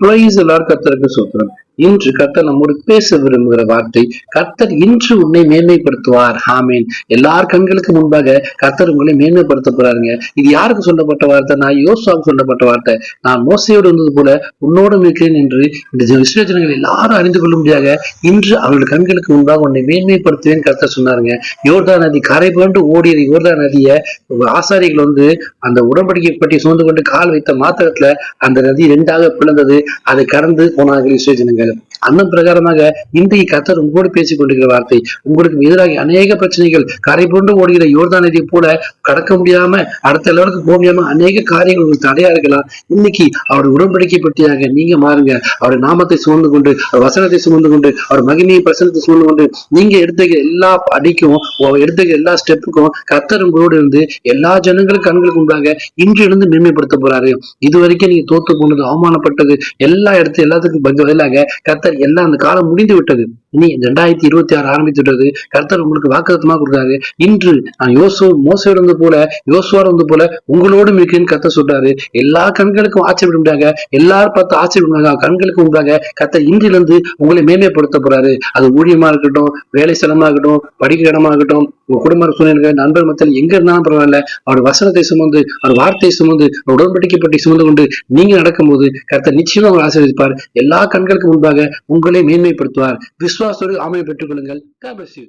Price எல்லாரும் கர்த்தருக்கு சோத்திரம். இன்று கர்த்தர் நம்மோடு பேச விரும்புகிற வார்த்தை, கர்த்தர் இன்று உன்னை மேன்மைப்படுத்துவார். ஆமீன். எல்லார் கண்களுக்கு முன்பாக கர்த்தர் உங்களை மேன்மைப்படுத்த போறாருங்க. இது யாருக்கு சொல்லப்பட்ட வார்த்தை? நான் யோசுவாவுக்கு சொல்லப்பட்ட வார்த்தை. நான் மோசையோடு இருந்தது போல உன்னோடும் இருக்கிறேன் என்று இந்த இஸ்ரவேல் ஜனங்கள் எல்லாரும் அறிந்து கொள்ளும்படியாக இன்று அவர்கள் கண்களுக்கு முன்பாக உன்னை மேன்மைப்படுத்துவேன் கர்த்தர் சொன்னாருங்க. யோர்தான் நதி கரை புரண்டு ஓடிய யோர்தான் நதியை ஆசாரிகள் அந்த உடன்படிக்கை பற்றி சுமந்து கொண்டு கால் வைத்த மாத்திரத்துல அந்த நதி ரெண்டாக பிளந்தது. அதை கடந்து போனார்கள் இஸ்ரவேல் ஜனங்கள். அந்த பிரகாரமாக இன்றைக்கு கர்த்தர் உங்களோடு பேசிக் கொண்டிருக்கிற வார்த்தை, உங்களுக்கு எதிராக அநேக பிரச்சனைகள் கரை போன்று ஓடுகிற யோர்தான் நதியை போல கடக்க முடியாம அடுத்த லெவலுக்கு போக முடியாம அநேக காரியங்கள் உங்களுக்கு தடையா இருக்கலாம். இன்னைக்கு அவருடைய உடன்படிக்கை பற்றியாக நீங்க மாறுங்க. அவருடைய நாமத்தை சுமந்து கொண்டு, அவர் வசனத்தை சுமந்து கொண்டு, அவர் மகிமையை பிரசனத்தை சுமந்து கொண்டு, நீங்க எடுத்த எல்லா அடிக்கும், எடுத்த எல்லா ஸ்டெப்புக்கும் கர்த்தர் உங்களோடு இருந்து எல்லா ஜனங்களுக்கு கண்களுக்கு உண்டாக இன்று இருந்து மேன்மைப்படுத்த போறாரு. இது வரைக்கும் நீங்க தோத்து போனது, அவமானப்பட்டது, எல்லா இடத்துல எல்லாத்துக்கும் பதிலாக கர்த்தர் எல்லாம் அந்த காலம் முடிந்து விட்டது. இனி 2026 ஆரம்பித்து விட்டது. கர்த்தர் உங்களுக்கு வாக்குத்தத்தமா கொடுக்குறாரு. இன்று நான் மோசையோடு இருந்தது போல, யோசுவா இருந்தது போல உங்களோடும் இருக்கிறேன்னு கர்த்தர் சொல்றாரு. எல்லா கண்களுக்கும் ஆச்சரியப்படுறாங்க. எல்லாரும் பார்த்து ஆச்சரியப்படுறாங்க. கண்களுக்கு முன்பாக கர்த்தர் இன்றிலிருந்து உங்களை மேன்மைப்படுத்த போறாரு. அது ஊழியமா இருக்கட்டும், வேலை ஸ்தலமா இருக்கட்டும், படிக்க இடமா இருக்கட்டும், உங்க குடும்ப சூழ்நிலை, நண்பர் மத்தியில் எங்க இருந்தாலும் பரவாயில்ல, அவர் வசனத்தை சுமந்து, அவர் வார்த்தையை சுமந்து, உடன்படிக்கை பற்றி சுமந்து கொண்டு நீங்க நடக்கும்போது கர்த்தர் நிச்சயமா உங்களை ஆசீர்வதிப்பார். எல்லா கண்களுக்கு முன்பாக உங்களை மேன்மைப்படுத்துவார். விசுவாசத்தோடு ஆமையை பெற்றுக் கொள்ளுங்கள். God bless you.